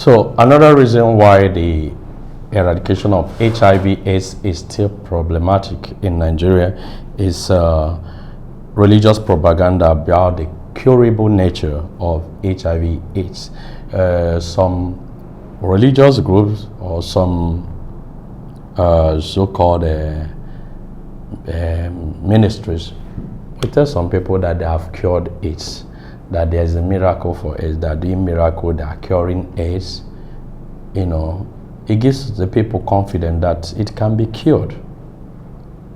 So another reason why the eradication of HIV/AIDS is still problematic in Nigeria is religious propaganda about the curable nature of HIV/AIDS. Some religious groups or some so-called ministries will tell some people that they have cured AIDS, that there's a miracle for AIDS, that the miracle they are curing AIDS. You know, it gives the people confidence that it can be cured.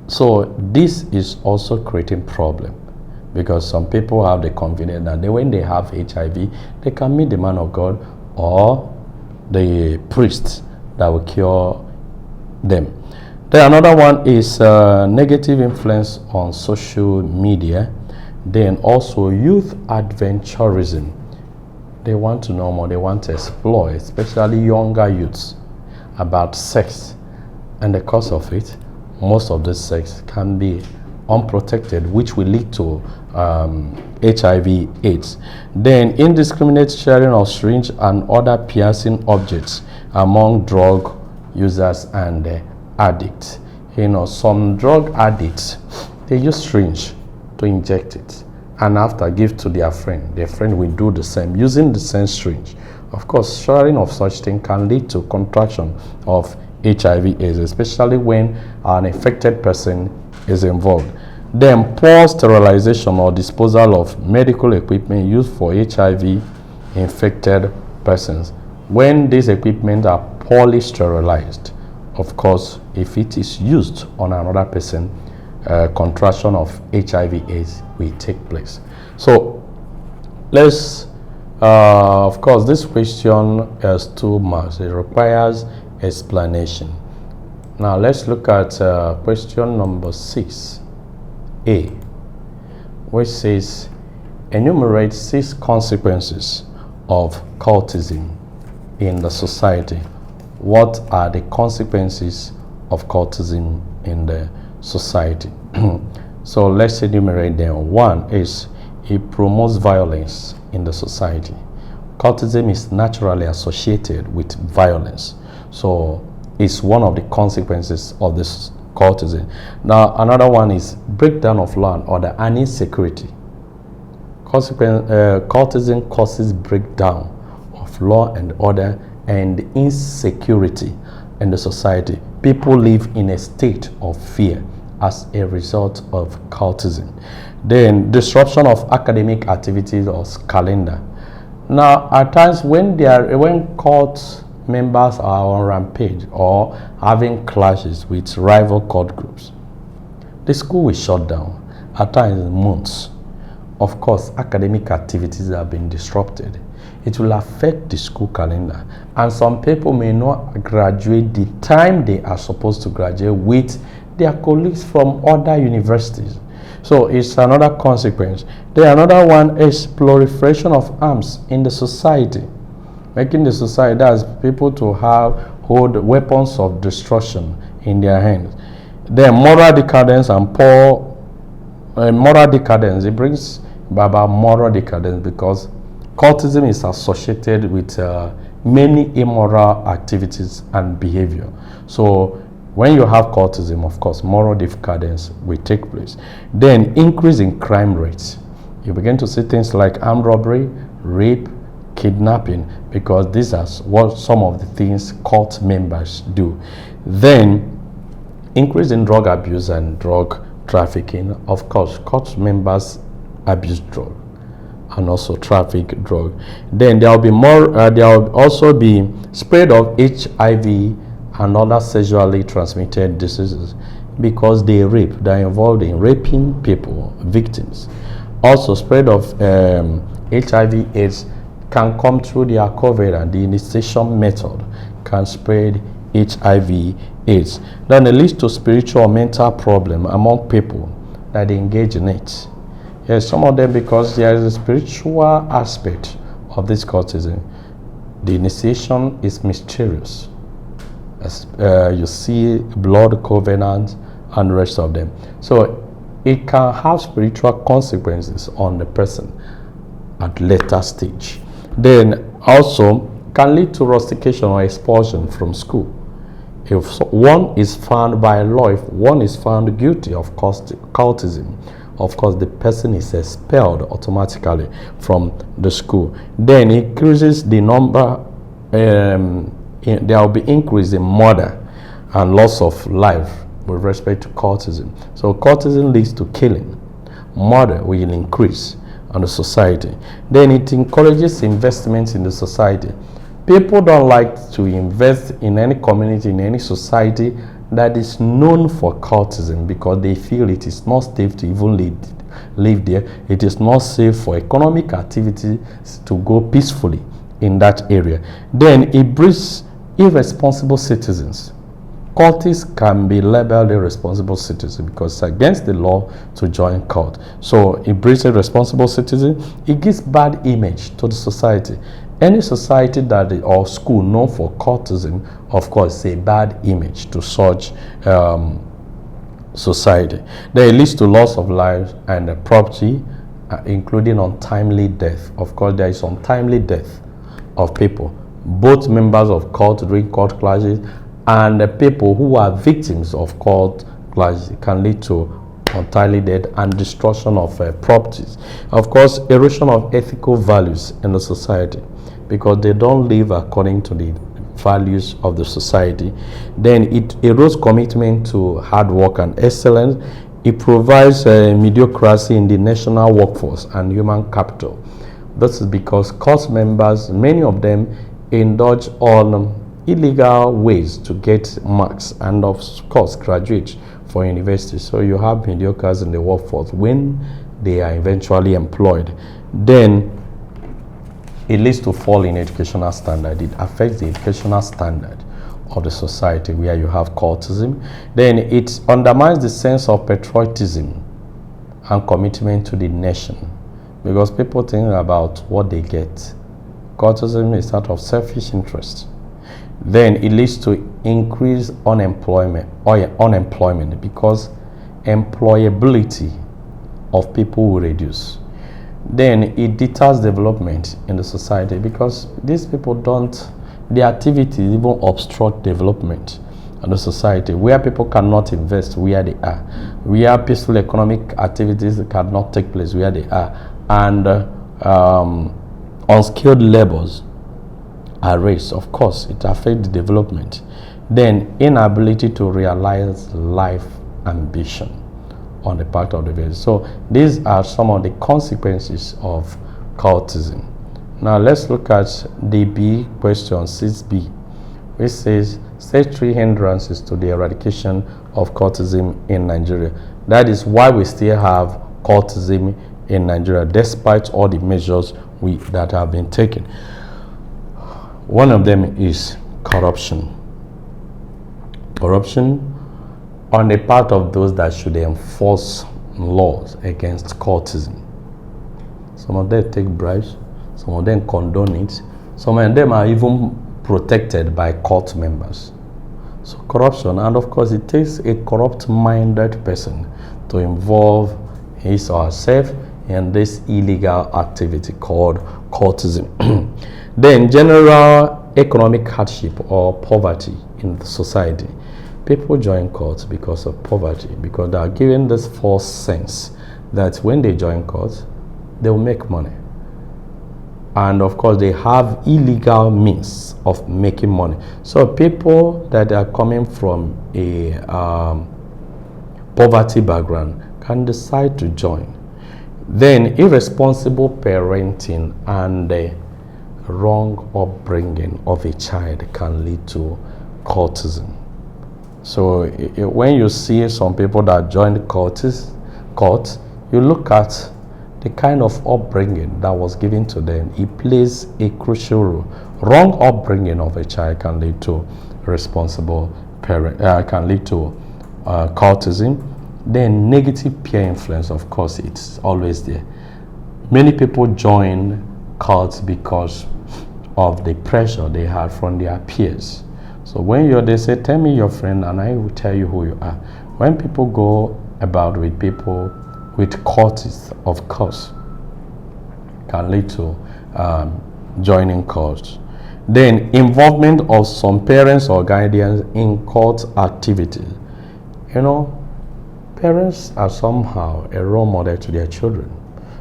So this is also creating problem, because some people have the confidence that when they have HIV, they can meet the man of God or the priest that will cure them. Then another one is negative influence on social media. Then also youth adventurism. They want to know more, they want to explore, especially younger youths, about sex. And the cause of it, most of this sex can be unprotected, which will lead to HIV/AIDS. Then indiscriminate sharing of syringe and other piercing objects among drug users and addicts. You know, some drug addicts, they use syringe to inject it, and after give to their friend. Their friend will do the same using the same syringe. Of course, sharing of such thing can lead to contraction of HIV/AIDS, especially when an infected person is involved. Then poor sterilization or disposal of medical equipment used for HIV infected persons. When these equipment are poorly sterilized, of course, if it is used on another person, contraction of HIV/AIDS will take place. So let's of course, this question has 2 marks. It requires explanation. Now let's look at question number 6A, which says enumerate 6 consequences of cultism in the society. What are the consequences of cultism in the society? So let's enumerate them. 1 is it promotes violence in the society. Cultism is naturally associated with violence, so it's one of the consequences of this cultism. Now another one is breakdown of law and order and insecurity. Cultism causes breakdown of law and order and insecurity in the society. People live in a state of fear as a result of cultism. Then disruption of academic activities or calendar. Now at times when cult members are on rampage or having clashes with rival cult groups, the school will shut down, at times months. Of course, academic activities have been disrupted. It will affect the school calendar, and some people may not graduate the time they are supposed to graduate with their colleagues from other universities. So it's another consequence. Then another one is proliferation of arms in the society, making the society as people to hold weapons of destruction in their hands. Then moral decadence and poor moral decadence. It brings about moral decadence because cultism is associated with many immoral activities and behavior. So when you have cultism, of course, moral decadence will take place. Then increase in crime rates. You begin to see things like armed robbery, rape, kidnapping, because these are what some of the things cult members do. Then increase in drug abuse and drug trafficking. Of course, cult members abuse drug and also traffic drug. Then there will be more. There will also be spread of HIV and other sexually transmitted diseases because they rape. They are involved in raping people, victims. Also, spread of HIV/AIDS can come through their covenant. The initiation method can spread HIV/AIDS. Then it leads to spiritual or mental problem among people that they engage in it. Yes, some of them because there is a spiritual aspect of this cultism. The initiation is mysterious. As you see blood covenant and the rest of them. So it can have spiritual consequences on the person at later stage. Then also can lead to rustication or expulsion from school. If one is found by law, if one is found guilty of cultism, of course the person is expelled automatically from the school. Then it increases the number, there will be increase in murder and loss of life with respect to cultism. So cultism leads to killing. Murder will increase on the society. Then it encourages investments in the society. People don't like to invest in any community, in any society that is known for cultism, because they feel it is not safe to even live there. It is not safe for economic activities to go peacefully in that area. Then it breeds irresponsible citizens. Cultists can be labeled irresponsible citizens because it's against the law to join cult. So it breeds irresponsible citizens. It gives bad image to the society. Any society that or school known for cultism, of course, is a bad image to such society. Then it leads to loss of lives and property, including untimely death. Of course, there is untimely death of people, both members of cult during cult clashes and the people who are victims of cult clashes. Can lead to untimely death and destruction of properties. Of course, erosion of ethical values in the society, because they don't live according to the values of the society. Then it erodes commitment to hard work and excellence. It provides mediocrity in the national workforce and human capital. This is because cult members, many of them, indulge on illegal ways to get marks and of course graduate for university. So you have mediocres in the workforce when they are eventually employed. Then it leads to fall in educational standard. It affects the educational standard of the society where you have cultism. Then it undermines the sense of patriotism and commitment to the nation, because people think about what they get. Cultism is out of selfish interest. Then it leads to increased unemployment because employability of people will reduce. Then it deters development in the society, because these people their activities even obstruct development in the society, where people cannot invest where they are, where peaceful economic activities cannot take place where they are, and unskilled labors are raised. Of course, it affects the development. Then inability to realize life ambition on the part of the village. So these are some of the consequences of cultism. Now let's look at the B question, 6B, which says state 3 hindrances to the eradication of cultism in Nigeria. That is why we still have cultism in Nigeria despite all the measures that have been taken. One of them is corruption. Corruption on the part of those that should enforce laws against cultism. Some of them take bribes, some of them condone it, some of them are even protected by cult members. So corruption, and of course it takes a corrupt-minded person to involve his or herself in this illegal activity called cultism. Then general economic hardship or poverty in the society. People join cults because of poverty, because they are given this false sense that when they join cults, they will make money. And of course, they have illegal means of making money. So people that are coming from a poverty background can decide to join. Then irresponsible parenting and the wrong upbringing of a child can lead to cultism. So when you see some people that join the cult, you look at the kind of upbringing that was given to them. It plays a crucial role. Wrong upbringing of a child can lead to responsible parent, can lead to cultism. Then negative peer influence, of course, it's always there. Many people join cults because of the pressure they had from their peers. So when they say, tell me your friend and I will tell you who you are. When people go about with people with cultists, of course, can lead to joining cults. Then involvement of some parents or guardians in court activities. You know, parents are somehow a role model to their children.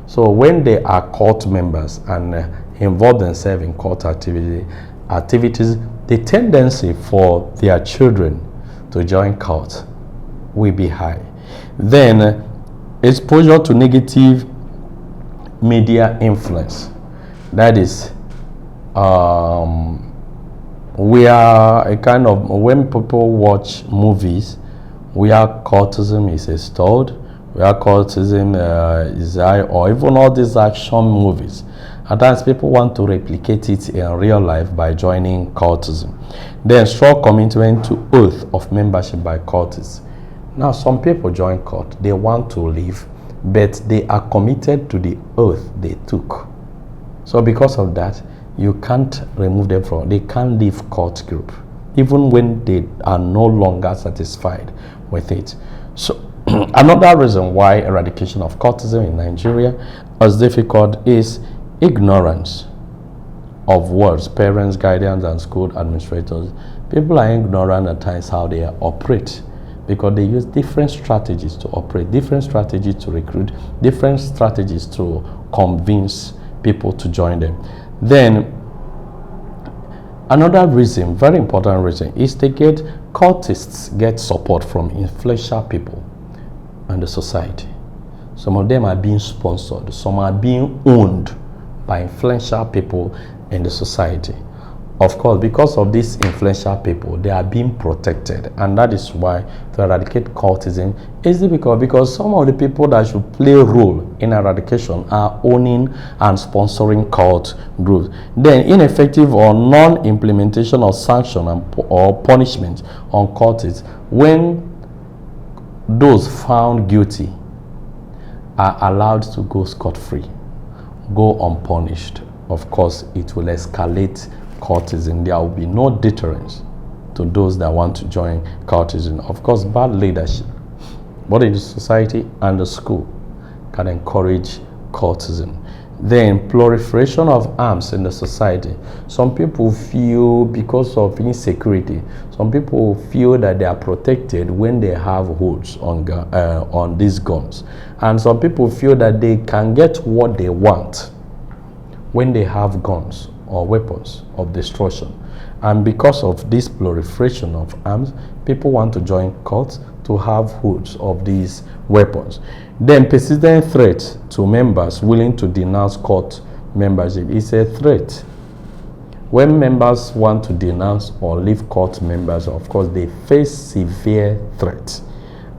So when they are court members and involve themselves in court activities, the tendency for their children to join court will be high. Then exposure to negative media influence. That is, we are a kind of, when people watch movies where courtism is installed, where courtism is high, or even all these action movies, at times people want to replicate it in real life by joining courtism. Then strong commitment to oath of membership by courtists. Now some people join court, they want to leave, but they are committed to the oath they took. So because of that, you can't remove them from, they can't leave court group, even when they are no longer satisfied with it. So another reason why eradication of courtism in Nigeria is difficult is ignorance of words. Parents, guardians, and school administrators, people are ignorant at times how they operate, because they use different strategies to operate, different strategies to recruit, different strategies to convince people to join them. Then another reason, very important reason, is to get cultists get support from influential people in the society. Some of them are being sponsored, some are being owned by influential people in the society. Of course, because of these influential people, they are being protected, and that is why to eradicate cultism is difficult, because some of the people that should play a role in eradication are owning and sponsoring cult groups. Then ineffective or non-implementation of sanction or punishment on cultists, when those found guilty are allowed to go scot-free, go unpunished, of course it will escalate cultism. There will be no deterrence to those that want to join cultism. Of course, bad leadership, both in the society and the school, can encourage cultism. Then proliferation of arms in the society. Some people feel, because of insecurity, some people feel that they are protected when they have holds on these guns, and some people feel that they can get what they want when they have guns or weapons of destruction. And because of this proliferation of arms, people want to join cults to have holds of these weapons. Then persistent threat to members willing to denounce cult membership is a threat. When members want to denounce or leave cult members, of course they face severe threats,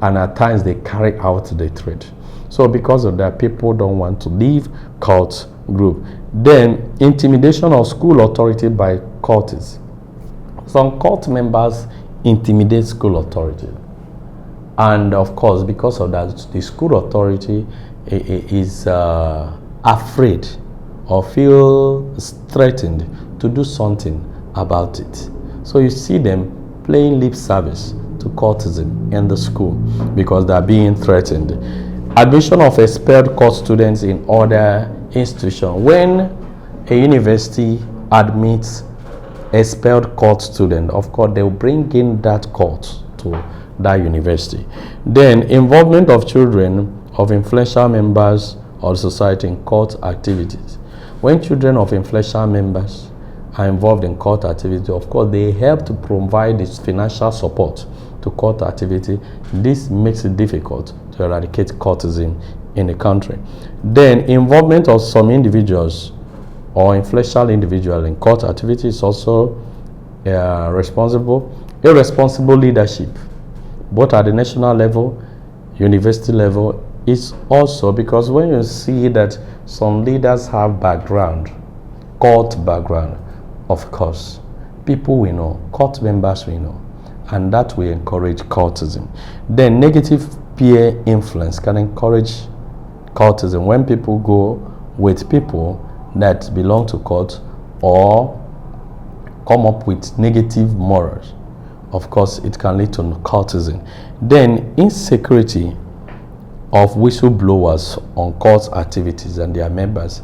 and at times they carry out the threat. So because of that, people don't want to leave cult group. Then intimidation of school authority by cultists. Some cult members intimidate school authority, and of course because of that, the school authority is afraid or feels threatened to do something about it. So you see them playing lip service to cultism in the school because they are being threatened. Admission of expelled cult students in other institutions. When a university admits expelled cult student, of course they will bring in that cult to that university. Then involvement of children of influential members of society in cult activities. When children of influential members are involved in cult activity, of course they help to provide this financial support to cult activity. This makes it difficult to eradicate cultism in the country. Then involvement of some individuals or influential individuals in cult activity is also irresponsible leadership, both at the national level, university level. Is also because when you see that some leaders have background, cult background, of course people will know, cult members will know, and that will encourage cultism. Then negative peer influence can encourage cultism. When people go with people that belong to cult or come up with negative morals, of course it can lead to cultism. Then insecurity of whistleblowers on cult activities and their members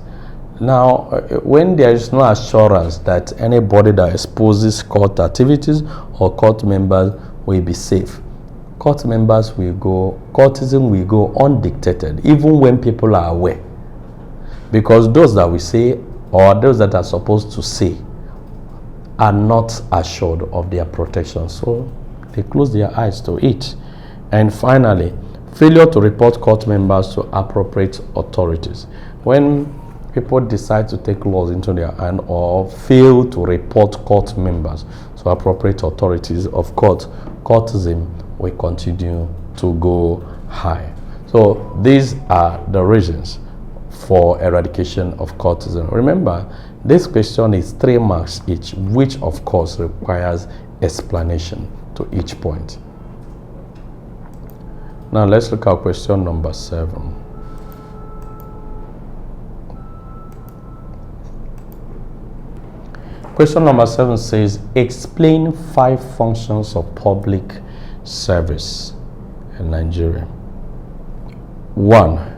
Now, when there is no assurance that anybody that exposes court activities or court members will be safe, courtism will go undictated, even when people are aware. Because those that we say, or those that are supposed to say, are not assured of their protection. So they close their eyes to it. And finally, failure to report court members to appropriate authorities. When people decide to take laws into their hand or fail to report court members to appropriate authorities, of course, courtism will continue to go high. So these are the reasons for eradication of courtism. Remember, this question is 3 marks each, which of course requires explanation to each point. Now let's look at question number 7. Question number 7 says, explain 5 functions of public service in Nigeria. 1.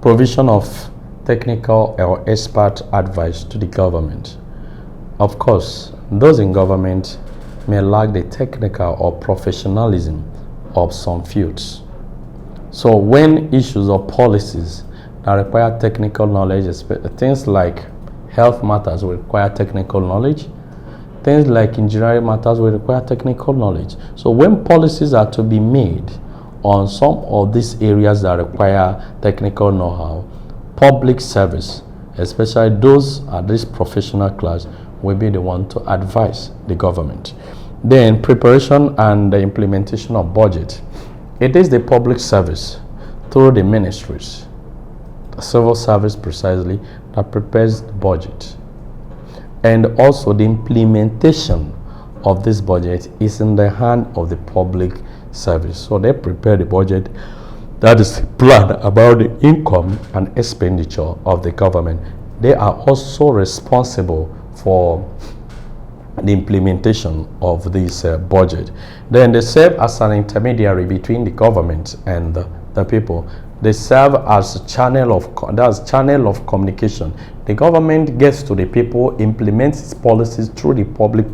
Provision of technical or expert advice to the government. Of course, those in government may lack the technical or professionalism of some fields. So when issues or policies that require technical knowledge, things like health matters will require technical knowledge. Things like engineering matters will require technical knowledge. So when policies are to be made on some of these areas that require technical know-how, public service, especially those at this professional class, will be the one to advise the government. Then preparation and the implementation of budget. It is the public service through the ministries, the civil service precisely, that prepares the budget. And also the implementation of this budget is in the hand of the public service. So they prepare the budget, that is plan about the income and expenditure of the government. They are also responsible for the implementation of this budget. Then they serve as an intermediary between the government and the people. They serve as a channel of communication. The government gets to the people, implements its policies through the public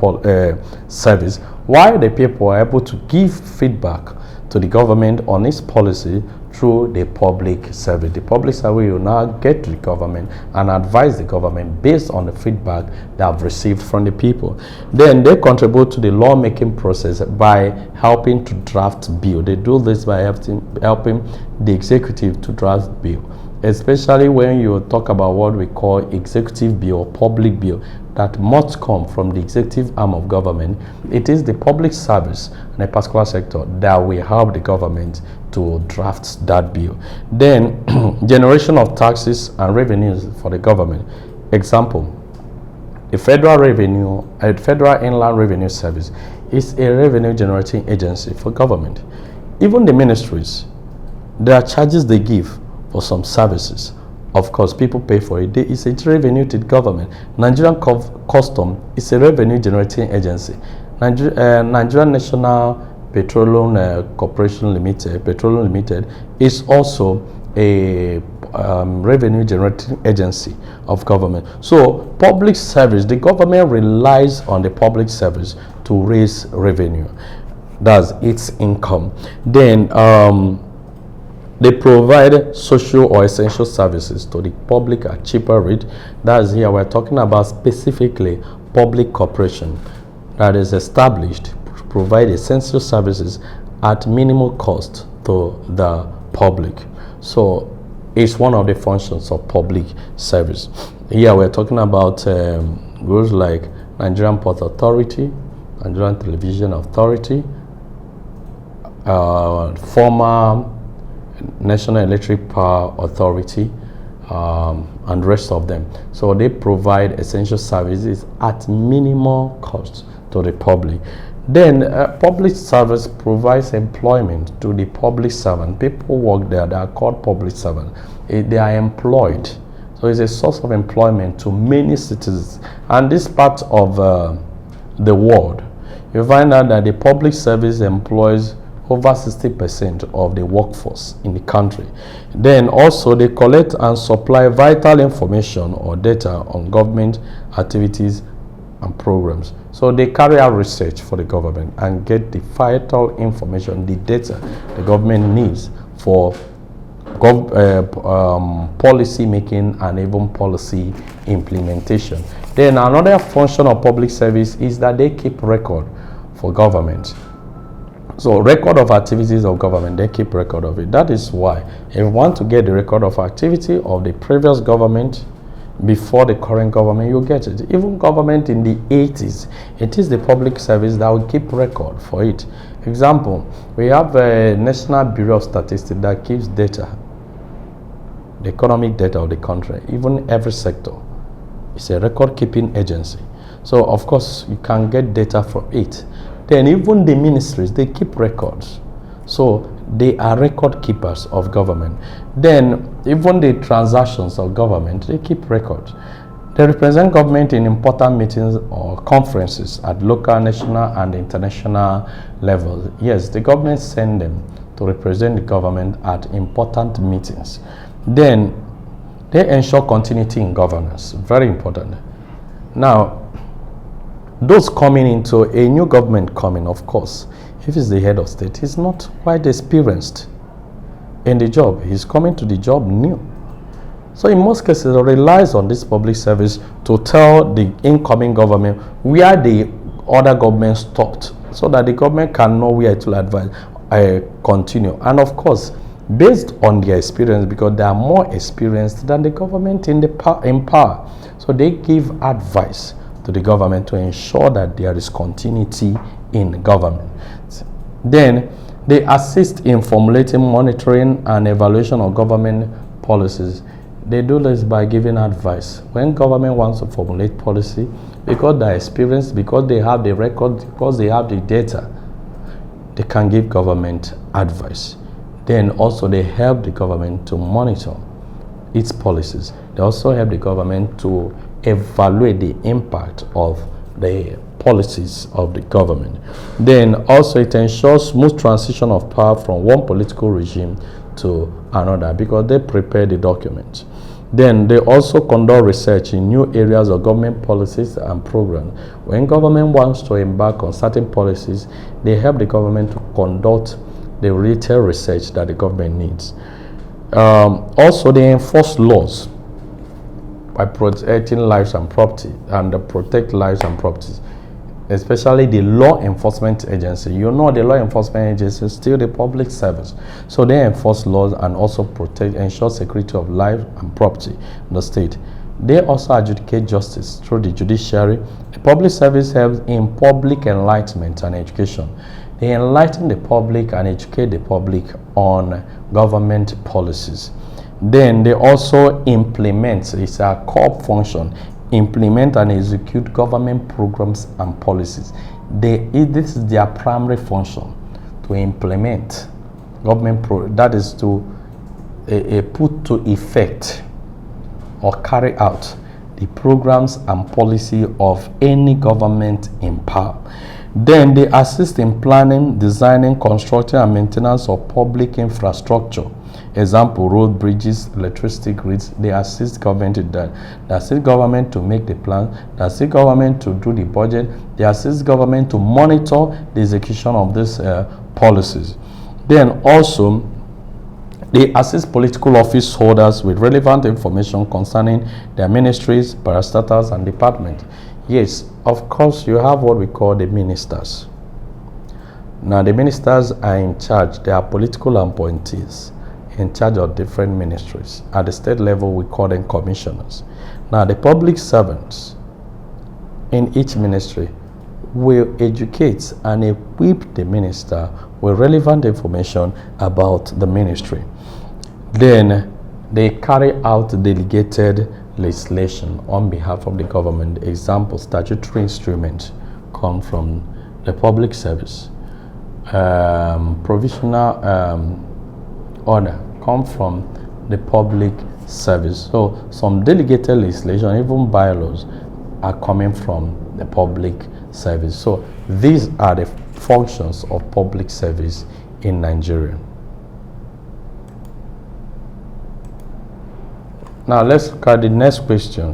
service, while the people are able to give feedback to the government on its policy through the public service. The public service will now get to the government and advise the government based on the feedback they have received from the people. Then they contribute to the lawmaking process by helping to draft bill. They do this by helping the executive to draft bill, especially when you talk about what we call executive bill or public bill that must come from the executive arm of government. It is the public service in a particular sector that will help the government to draft that bill. Then generation of taxes and revenues for the government. Example, the Federal Inland Revenue Service is a revenue generating agency for government. Even the ministries, there are charges they give for some services. Of course, people pay for it. It's a revenue to the government. Nigerian Custom is a revenue generating agency. Nigerian National Petroleum Corporation Limited, is also a revenue generating agency of government. So public service, the government relies on the public service to raise revenue. That's its income. Then they provide social or essential services to the public at cheaper rate. That's here we're talking about specifically public corporation that is established to provide essential services at minimal cost to the public. So it's one of the functions of public service. Here we're talking about groups like Nigerian Port Authority, Nigerian Television Authority, former National Electric Power Authority, and rest of them. So they provide essential services at minimal cost to the public. Then public service provides employment to the public servant. People work there, they are called public servants. They are employed. So it's a source of employment to many citizens. And this part of the world, you find out that the public service employs over 60% of the workforce in the country. Then also they collect and supply vital information or data on government activities and programs. So they carry out research for the government and get the vital information, the data the government needs for policy making and even policy implementation. Then another function of public service is that they keep record for government. So record of activities of government, they keep record of it. That is why if you want to get the record of activity of the previous government before the current government, you get it. Even government in the 80s, it is the public service that will keep record for it. Example, we have a National Bureau of Statistics that keeps data, the economic data of the country, even every sector. It's a record keeping agency. So of course you can get data from it. Then even the ministries, they keep records. So they are record keepers of government. Then even the transactions of government, they keep records. They represent government in important meetings or conferences at local, national, and international levels. Yes, the government send them to represent the government at important meetings. Then they ensure continuity in governance. Very important. Now, those coming into a new government coming, of course, if he's the head of state, he's not quite experienced in the job. He's coming to the job new. So in most cases, it relies on this public service to tell the incoming government where the other government stopped, so that the government can know where to advise, continue. And of course, based on their experience, because they are more experienced than the government in power. So they give advice to the government to ensure that there is continuity in government. Then they assist in formulating, monitoring, and evaluation of government policies. They do this by giving advice. When government wants to formulate policy, because they are experienced, because they have the record, because they have the data, they can give government advice. Then also they help the government to monitor its policies. They also help the government to evaluate the impact of the policies of the government. Then also it ensures smooth transition of power from one political regime to another, because they prepare the documents. Then they also conduct research in new areas of government policies and programs. When government wants to embark on certain policies, they help the government to conduct the related research that the government needs. Also, they enforce laws by protecting lives and property, and protect lives and properties, especially the law enforcement agency. You know, the law enforcement agency is still the public service. So they enforce laws and also ensure security of life and property in the state. They also adjudicate justice through the judiciary. The public service helps in public enlightenment and education. They enlighten the public and educate the public on government policies. Then they also implement, it's a core function, implement and execute government programs and policies. This is their primary function, to implement government that is to put to effect or carry out the programs and policy of any government in power. Then they assist in planning, designing, constructing, and maintenance of public infrastructure. Example, road, bridges, electricity grids. They assist government in that. They assist government to make the plan. They assist government to do the budget. They assist government to monitor the execution of these policies. Then also, they assist political office holders with relevant information concerning their ministries, parastatals, and departments. Yes, of course, you have what we call the ministers. Now, the ministers are in charge. They are political appointees in charge of different ministries. At the state level, we call them commissioners. Now, the public servants in each ministry will educate and equip the minister with relevant information about the ministry. Then they carry out delegated legislation on behalf of the government. Example, statutory instruments come from the public service. Provisional order come from the public service. So some delegated legislation, even bylaws, are coming from the public service. So these are the functions of public service in Nigeria. Now let's look at the next question,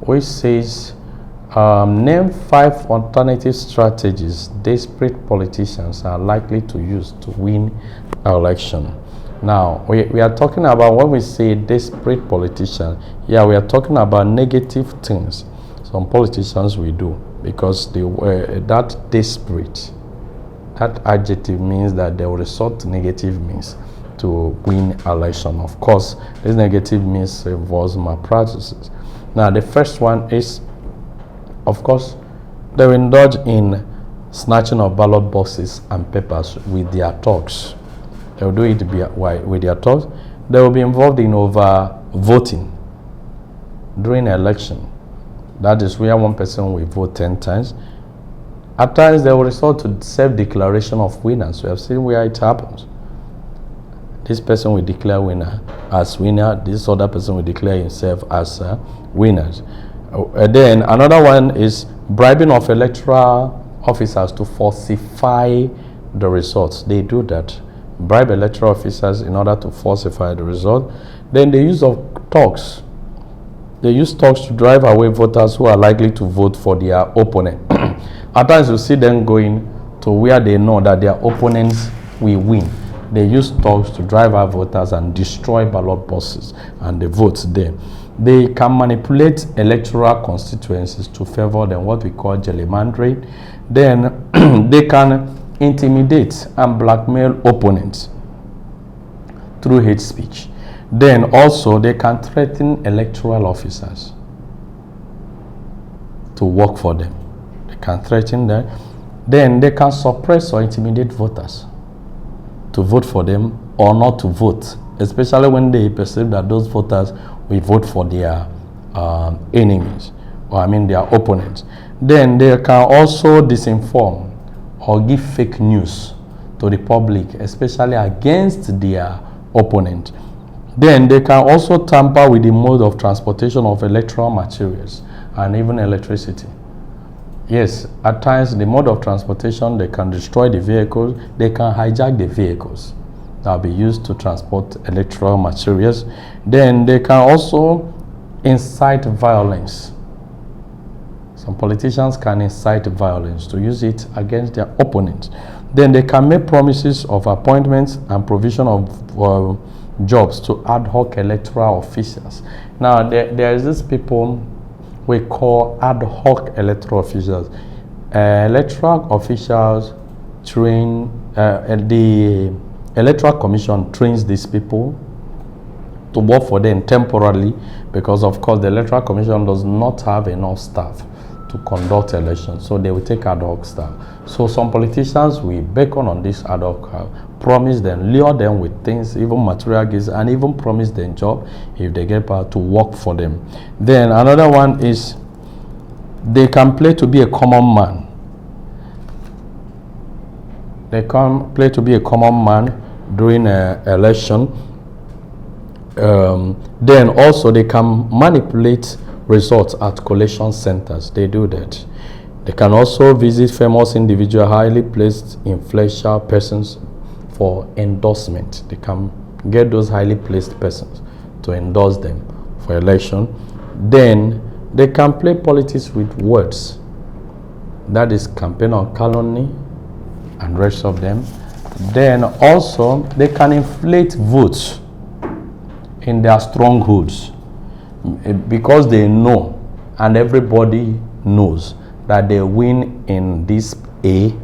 which says, name 5 alternative strategies desperate politicians are likely to use to win an election. Now, we are talking about, when we say desperate politicians, yeah, we are talking about negative things some politicians will do, because they were that desperate. That adjective means that they will resort to negative means to win election. Of course, this negative means involves malpractices. Now, the first one is, of course, they will indulge in snatching of ballot boxes and papers with their talks. They will do it with their talks. They will be involved in over voting during an election. That is where one person will vote 10 times. At times, they will resort to self-declaration of winners. We have seen where it happens. This person will declare winner as winner. This other person will declare himself as winners. Then another one is bribing of electoral officers to falsify the results. They do that. Bribe electoral officers in order to falsify the result. Then the use of talks. They use talks to drive away voters who are likely to vote for their opponent. At times you see them going to where they know that their opponents will win. They use talks to drive out voters and destroy ballot boxes and the votes there. They can manipulate electoral constituencies to favor them, what we call gerrymandering. Then they can intimidate and blackmail opponents through hate speech. Then also they can threaten electoral officers to work for them. They can threaten them. Then they can suppress or intimidate voters to vote for them or not to vote, especially when they perceive that those voters will vote for their enemies, or their opponents. Then they can also disinform or give fake news to the public, especially against their opponent. Then they can also tamper with the mode of transportation of electoral materials and even electricity. Yes, at times the mode of transportation, they can destroy the vehicles, they can hijack the vehicles that will be used to transport electoral materials. Then they can also incite violence. Some politicians can incite violence to use it against their opponents. Then they can make promises of appointments and provision of jobs to ad hoc electoral officials. Now, there is this people we call ad hoc electoral officials. Electoral officials train, the Electoral Commission trains these people to work for them temporarily, because of course the Electoral Commission does not have enough staff to conduct elections, so they will take ad hoc staff. So some politicians will beckon on this ad hoc, promise them, lure them with things, even material gifts, and even promise them job if they get power to work for them. Then another one is they can play to be a common man. They can play to be a common man during an election. Then also they can manipulate results at collation centers. They do that. They can also visit famous individuals, highly placed influential persons for endorsement. They can get those highly placed persons to endorse them for election. Then they can play politics with words. That is campaign on calumny and rest of them. Then also they can inflate votes in their strongholds, because they know, and everybody knows, that they win in this A.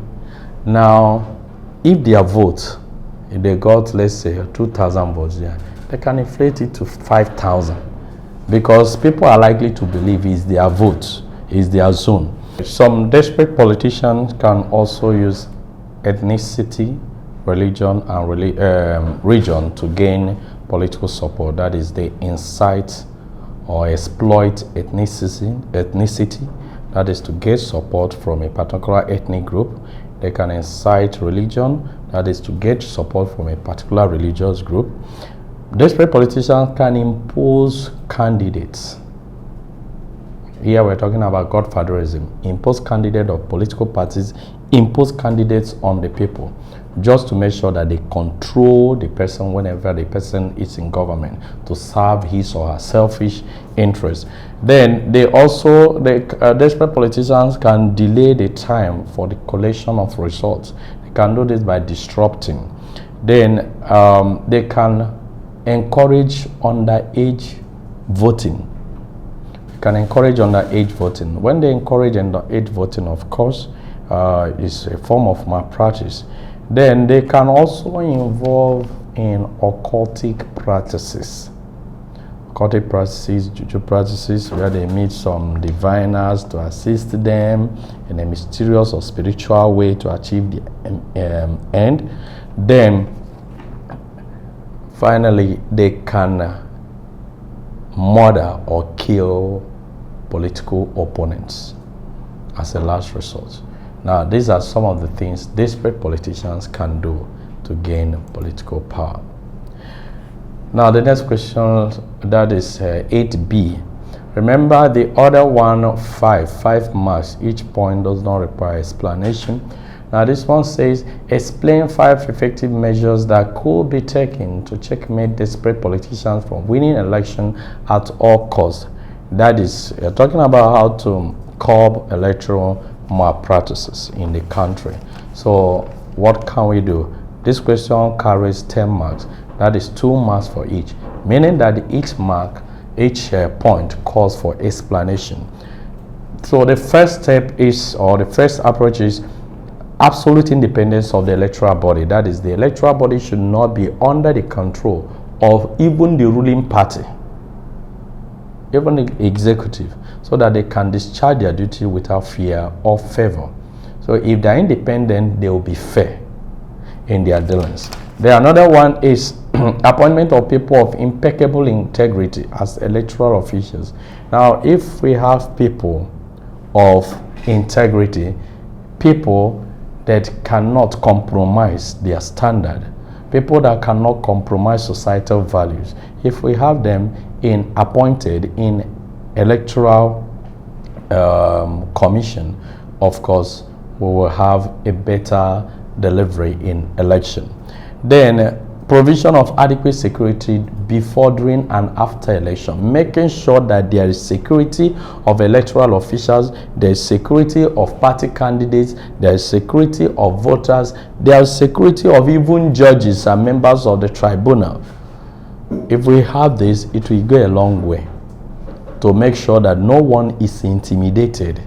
Now, if their vote, if they got, let's say, 2,000 votes there, they can inflate it to 5,000, because people are likely to believe it's their vote, it's their zone. Some desperate politicians can also use ethnicity, religion, and region to gain political support. That is, they incite or exploit ethnicity, that is to get support from a particular ethnic group. They can incite religion, that is to get support from a particular religious group. Desperate politicians can impose candidates. here we're talking about godfatherism. Impose candidates of political parties, impose candidates on the people, just to make sure that they control the person whenever the person is in government to serve his or her selfish interests. Then they also, desperate politicians can delay the time for the collection of results. They can do this by disrupting. Then they can encourage underage voting. Can encourage underage voting. When they encourage underage voting, of course, is a form of malpractice. Then they can also involve in occultic practices. Occultic practices, juju practices, where they meet some diviners to assist them in a mysterious or spiritual way to achieve the end. Then, finally, they can murder or kill political opponents as a last resort. Now, these are some of the things desperate politicians can do to gain political power. Now, the next question, that is 8B. Remember the other one, 5 marks. Each point does not require explanation. Now, this one says, explain 5 effective measures that could be taken to checkmate desperate politicians from winning election at all costs. That is, you're talking about how to curb electoral malpractices in the country. So, what can we do? This question carries 10 marks. That is 2 marks for each, meaning that each mark, each point calls for explanation. So, the first step is, or the first approach is, absolute independence of the electoral body. That is, the electoral body should not be under the control of even the ruling party, even the executive, so that they can discharge their duty without fear or favor. So if they're independent, they will be fair in their dealings. Then another one is appointment of people of impeccable integrity as electoral officials. Now, if we have people of integrity, people that cannot compromise their standard, people that cannot compromise societal values, if we have them appointed in electoral commission, of course, we will have a better delivery in election. Then provision of adequate security before, during, and after election, making sure that there is security of electoral officials, there is security of party candidates, there is security of voters, there is security of even judges and members of the tribunal. If we have this, it will go a long way to make sure that no one is intimidated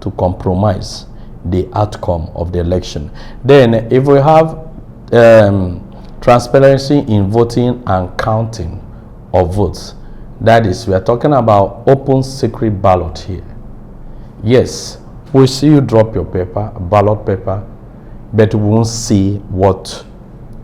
to compromise the outcome of the election. Then, if we have transparency in voting and counting of votes, that is, we are talking about open secret ballot here. Yes, we see you drop your paper, ballot paper, but we won't see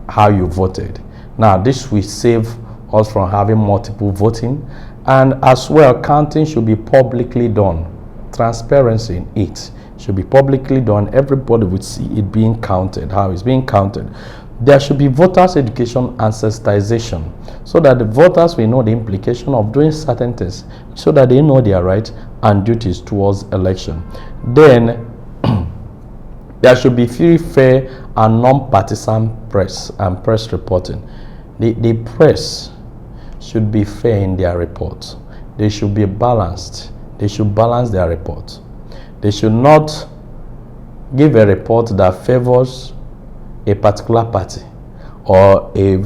how you voted. Now, this will save us from having multiple voting, and as well, counting should be publicly done. Transparency in it should be publicly done. Everybody would see it being counted, how it's being counted. There should be voters' education and sensitization, so that the voters will know the implication of doing certain things, so that they know their rights and duties towards election. Then there should be free, fair, and non-partisan press and press reporting. The press should be fair in their reports. They should be balanced. They should balance their reports. They should not give a report that favors a particular party or a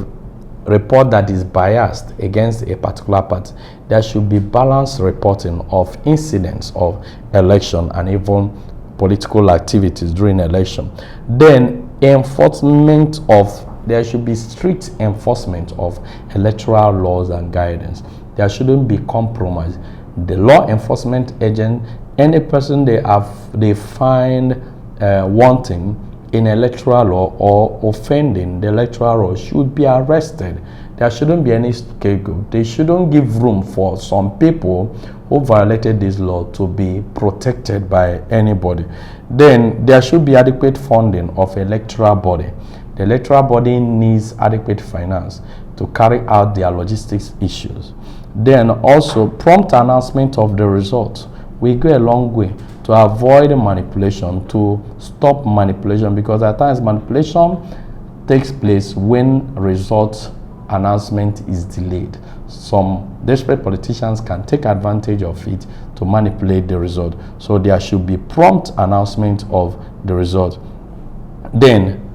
report that is biased against a particular party. There should be balanced reporting of incidents of election and even political activities during election. Then there should be strict enforcement of electoral laws and guidance. There shouldn't be compromise. The law enforcement agent, any person they find wanting in electoral law or offending the electoral law should be arrested. There shouldn't be any scapegoat. They shouldn't give room for some people who violated this law to be protected by anybody. Then there should be adequate funding of electoral body. The electoral body needs adequate finance to carry out their logistics issues. Then also prompt announcement of the results will go a long way to avoid manipulation, to stop manipulation, because at times manipulation takes place when result announcement is delayed. Some desperate politicians can take advantage of it to manipulate the result. So there should be prompt announcement of the result. Then,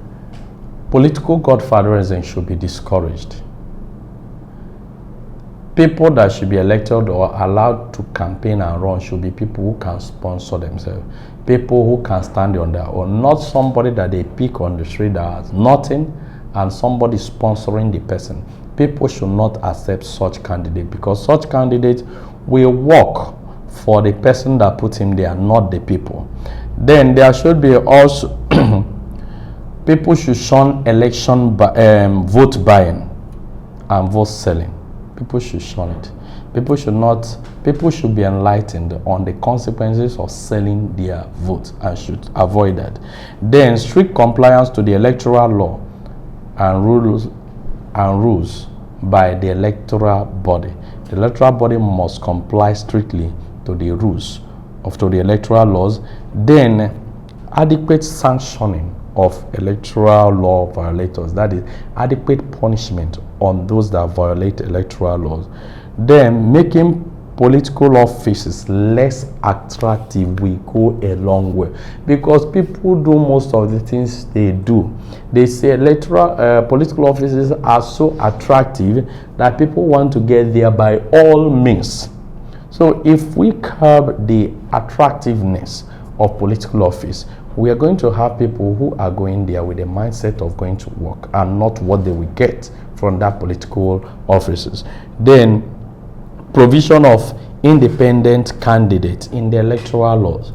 political godfatherism should be discouraged. People that should be elected or allowed to campaign and run should be people who can sponsor themselves, people who can stand on their own, not somebody that they pick on the street that has nothing and somebody sponsoring the person. People should not accept such candidate, because such candidate will work for the person that put him there, not the people. Then there should be also people should shun election vote buying and vote selling. People should shun it. People should be enlightened on the consequences of selling their vote and should avoid that. Then strict compliance to the electoral law and rules by the electoral body. The electoral body must comply strictly to the rules to the electoral laws. Then adequate sanctioning of electoral law violators, that is adequate punishment on those that violate electoral laws. Then making political offices less attractive will go a long way, because people do most of the things they do. They say political offices are so attractive that people want to get there by all means. So if we curb the attractiveness of political office, we are going to have people who are going there with a mindset of going to work and not what they will get from that political offices. Then provision of independent candidates in the electoral laws.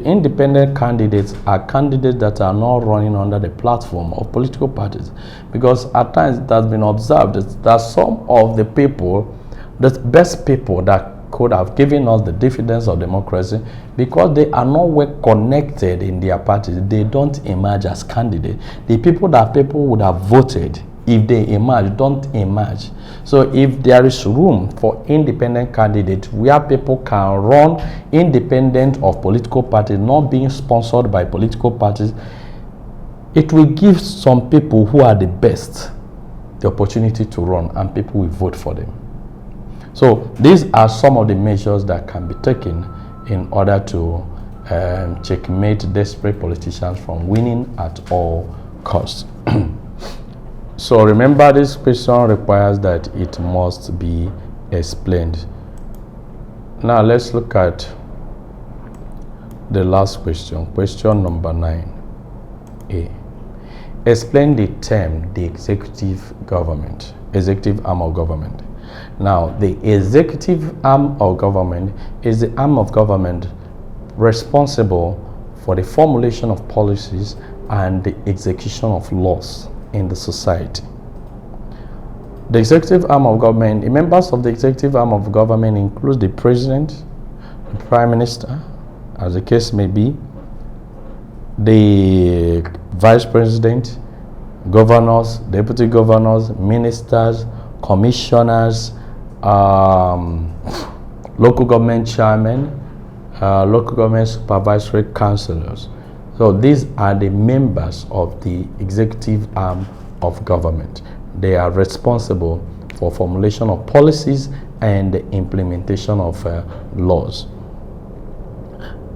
Independent candidates are candidates that are not running under the platform of political parties, because at times it has been observed that some of the people, the best people that could have given us the dividends of democracy, because they are not well connected in their parties, they don't emerge as candidates. The people that people would have voted if they emerge don't emerge. So if there is room for independent candidates where people can run independent of political parties, not being sponsored by political parties, it will give some people who are the best the opportunity to run, and people will vote for them. So these are some of the measures that can be taken in order to checkmate desperate politicians from winning at all costs. So remember, this question requires that it must be explained. Now let's look at the last question, question number 9A. Explain the term the executive government, executive arm of government. Now, the executive arm of government is the arm of government responsible for the formulation of policies and the execution of laws in the society. The executive arm of government, the members of the executive arm of government include the president, the prime minister, as the case may be, the vice president, governors, deputy governors, ministers, commissioners, local government chairmen, local government supervisory councillors. So these are the members of the executive arm of government. They are responsible for formulation of policies and the implementation of laws.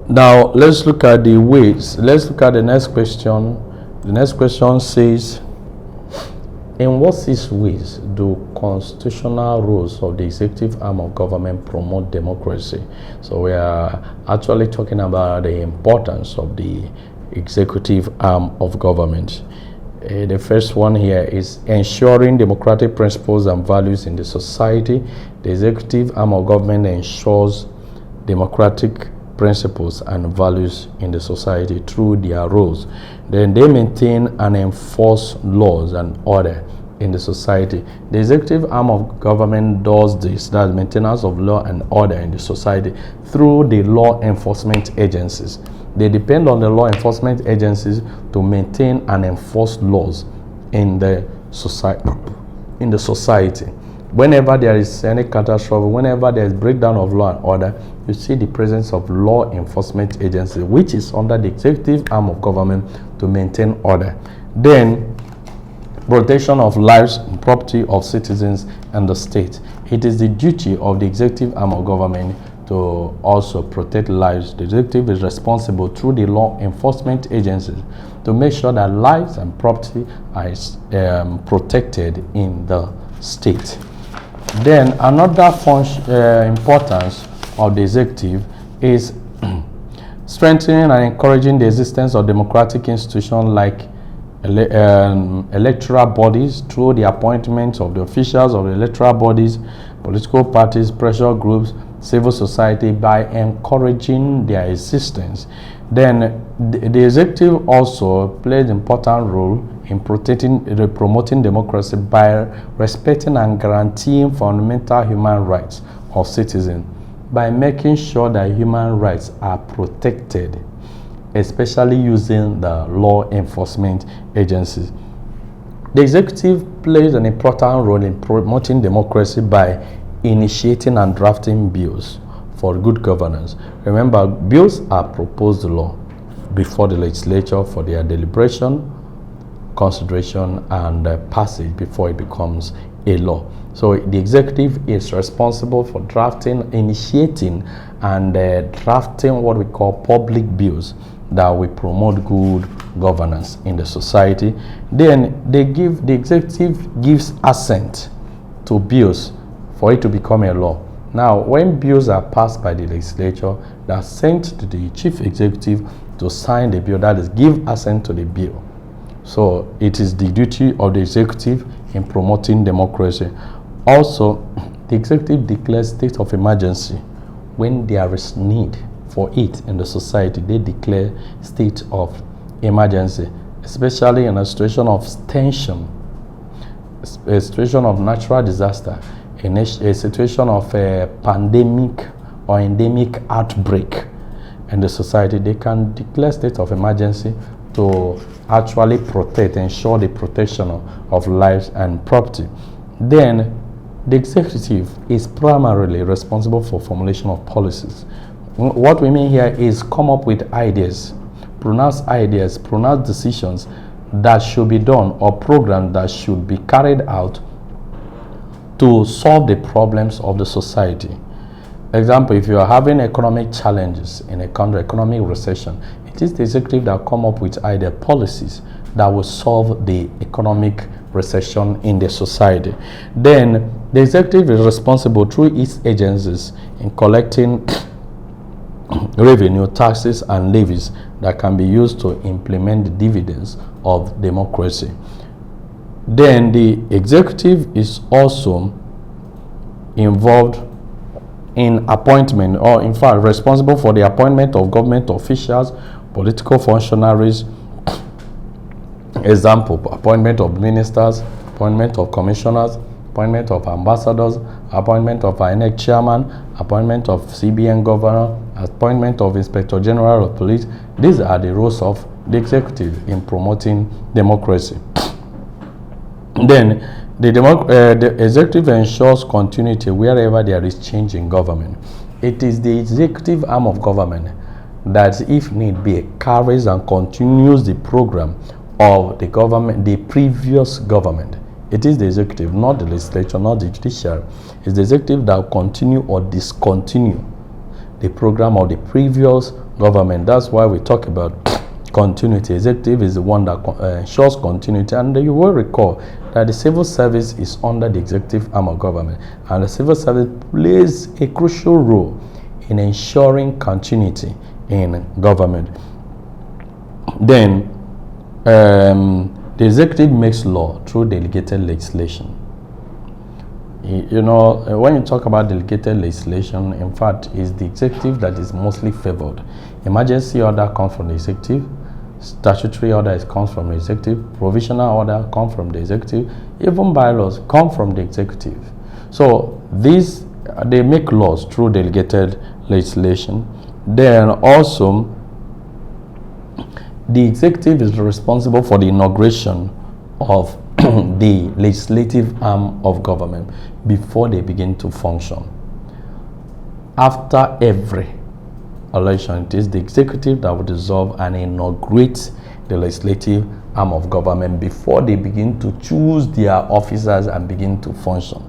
Now let's look at the ways. Let's look at the next question. The next question says, in what 6 ways do constitutional rules of the executive arm of government promote democracy? So we are actually talking about the importance of the executive arm of government. The first one here is ensuring democratic principles and values in the society. The executive arm of government ensures democratic principles and values in the society through their roles. Then they maintain and enforce laws and order in the society. The executive arm of government does this, that's maintenance of law and order in the society, through the law enforcement agencies. They depend on the law enforcement agencies to maintain and enforce laws in the society. whenever there is any catastrophe, whenever there is breakdown of law and order, you see the presence of law enforcement agency, which is under the executive arm of government to maintain order. Then, protection of lives and property of citizens and the state. It is the duty of the executive arm of government to also protect lives. The executive is responsible through the law enforcement agencies to make sure that lives and property are protected in the state. Then another importance of the executive is strengthening and encouraging the existence of democratic institutions like electoral bodies through the appointment of the officials of the electoral bodies, political parties, pressure groups, civil society, by encouraging their existence. Then the executive also plays an important role in promoting democracy by respecting and guaranteeing fundamental human rights of citizens, by making sure that human rights are protected, especially using the law enforcement agencies. The executive plays an important role in promoting democracy by initiating and drafting bills for good governance. Remember, bills are proposed law before the legislature for their deliberation, consideration, and passage before it becomes a law. So the executive is responsible for drafting, initiating, and drafting what we call public bills that will promote good governance in the society. Then the executive gives assent to bills for it to become a law. Now, when bills are passed by the legislature, they are sent to the chief executive to sign the bill, that is, give assent to the bill. So it is the duty of the executive in promoting democracy. Also, the executive declares state of emergency when there is need for it in the society. They declare state of emergency, especially in a situation of tension, a situation of natural disaster, in a situation of a pandemic or endemic outbreak in the society. They can declare state of emergency to actually protect, ensure the protection of lives and property. Then the executive is primarily responsible for formulation of policies. What we mean here is come up with ideas, pronounce decisions that should be done, or programs that should be carried out to solve the problems of the society. Example, if you are having economic challenges in a country, economic recession, it is the executive that come up with idea policies that will solve the economic recession in the society. Then the executive is responsible through its agencies in collecting revenue, taxes, and levies that can be used to implement the dividends of democracy. Then the executive is also involved in appointment, or in fact responsible for the appointment of government officials, political functionaries. Example, appointment of ministers, appointment of commissioners, appointment of ambassadors, appointment of INEC chairman, appointment of CBN governor, appointment of inspector general of police. These are the roles of the executive in promoting democracy. Then the executive ensures continuity wherever there is change in government. It is the executive arm of government that, if need be, carries and continues the program of the government, the previous government. It is the executive, not the legislature, not the judiciary. It's the executive that will continue or discontinue the program of the previous government. That's why we talk about continuity. Executive is the one that ensures continuity. And you will recall that the civil service is under the executive arm of government, and the civil service plays a crucial role in ensuring continuity in government. Then the executive makes law through delegated legislation. You know, when you talk about delegated legislation, in fact, it's the executive that is mostly favored. Emergency order comes from the executive. Statutory order comes from the executive. Provisional order comes from the executive. Even bylaws come from the executive. So these, they make laws through delegated legislation. Then also, the executive is responsible for the inauguration of the legislative arm of government before they begin to function. After every election, it is the executive that will dissolve and inaugurate the legislative arm of government before they begin to choose their officers and begin to function.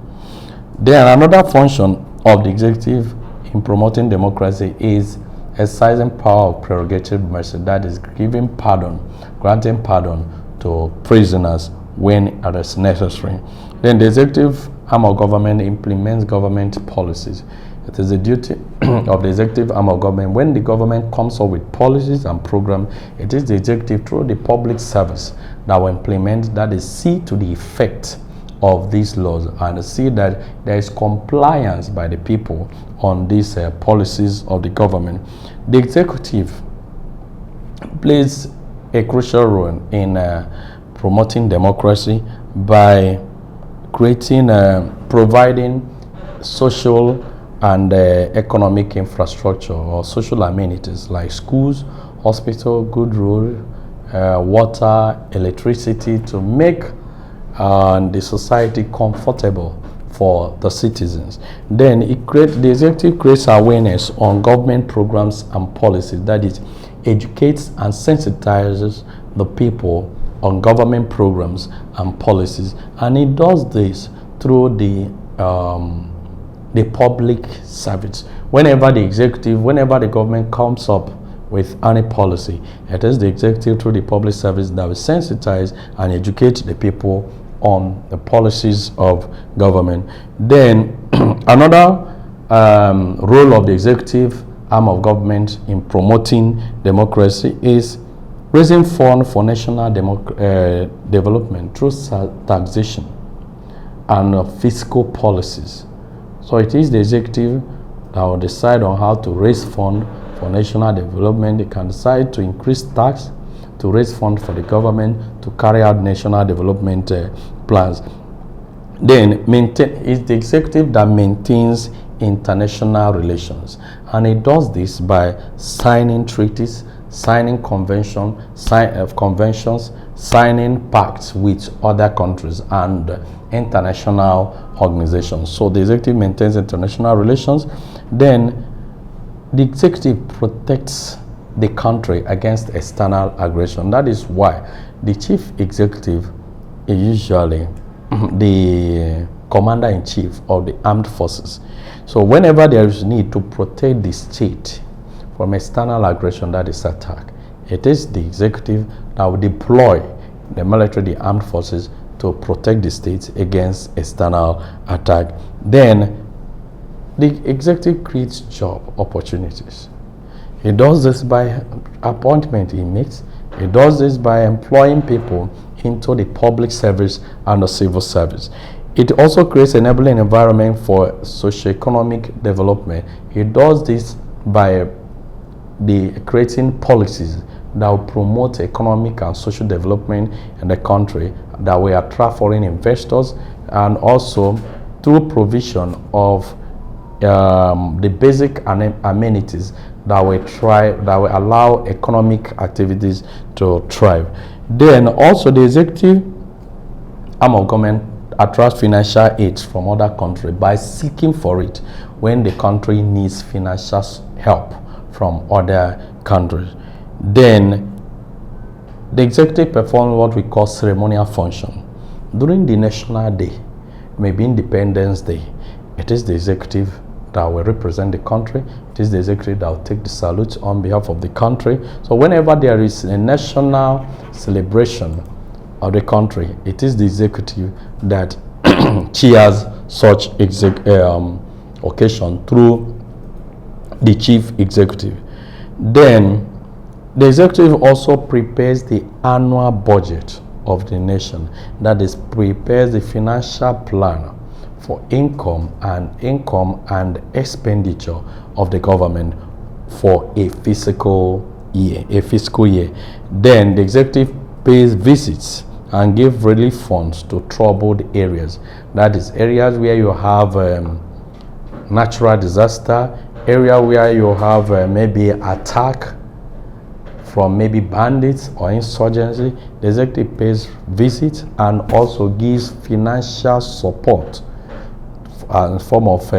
Then another function of the executive in promoting democracy is exercising power of prerogative mercy, that is granting pardon to prisoners when it is necessary. Then the executive arm of government implements government policies. It is the duty of the executive arm of government. When the government comes up with policies and programs, it is the executive through the public service that will implement, that is, see to the effect of these laws and see that there is compliance by the people on these policies of the government. The executive plays a crucial role in promoting democracy by providing social and economic infrastructure or social amenities like schools, hospital, good road, water, electricity to make the society comfortable for the citizens. Then the executive creates awareness on government programs and policies, that is, educates and sensitizes the people on government programs and policies, and it does this through the public service. Whenever the government comes up with any policy, it is the executive through the public service that will sensitize and educate the people on the policies of government. Then another role of the executive arm of government in promoting democracy is raising funds for national development through taxation and fiscal policies. So it is the executive that will decide on how to raise funds for national development. They can decide to increase tax, to raise funds for the government, to carry out national development plans. Then it's the executive that maintains international relations, and it does this by signing treaties, signing conventions, signing pacts with other countries and international organizations. So the executive maintains international relations. Then the executive protects the country against external aggression. That is why the chief executive is usually the commander-in-chief of the armed forces. So whenever there is need to protect the state from external aggression, that is attack, it is the executive that will deploy the military, the armed forces, to protect the state against external attack. Then the executive creates job opportunities. He does this by appointment he makes. He does this by employing people into the public service and the civil service. It also creates an enabling environment for socioeconomic development. He does this by creating policies that will promote economic and social development in the country, that will attract foreign investors, and also through provision of the basic amenities that will allow economic activities to thrive. Then also the executive arm of government attracts financial aid from other countries by seeking for it when the country needs financial help from other countries. Then the executive performs what we call ceremonial function. During the National Day, maybe Independence Day, it is the executive that will represent the country. It is the executive that will take the salute on behalf of the country. So whenever there is a national celebration of the country, it is the executive that chairs such occasion through the chief executive. Then the executive also prepares the annual budget of the nation, that is, prepares the financial plan for income and expenditure of the government for a fiscal year. Then the executive pays visits and gives relief funds to troubled areas, that is, areas where you have natural disaster, area where you have maybe attack from maybe bandits or insurgency, the executive pays visits and also gives financial support in form of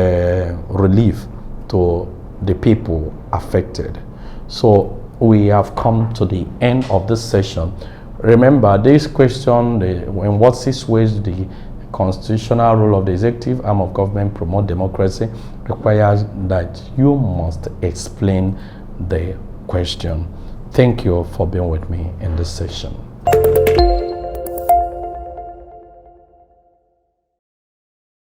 relief to the people affected. So we have come to the end of this session. Remember, this question, in what 6 ways the constitutional role of the executive arm of government promote democracy, requires that you must explain the question. Thank you for being with me in this session.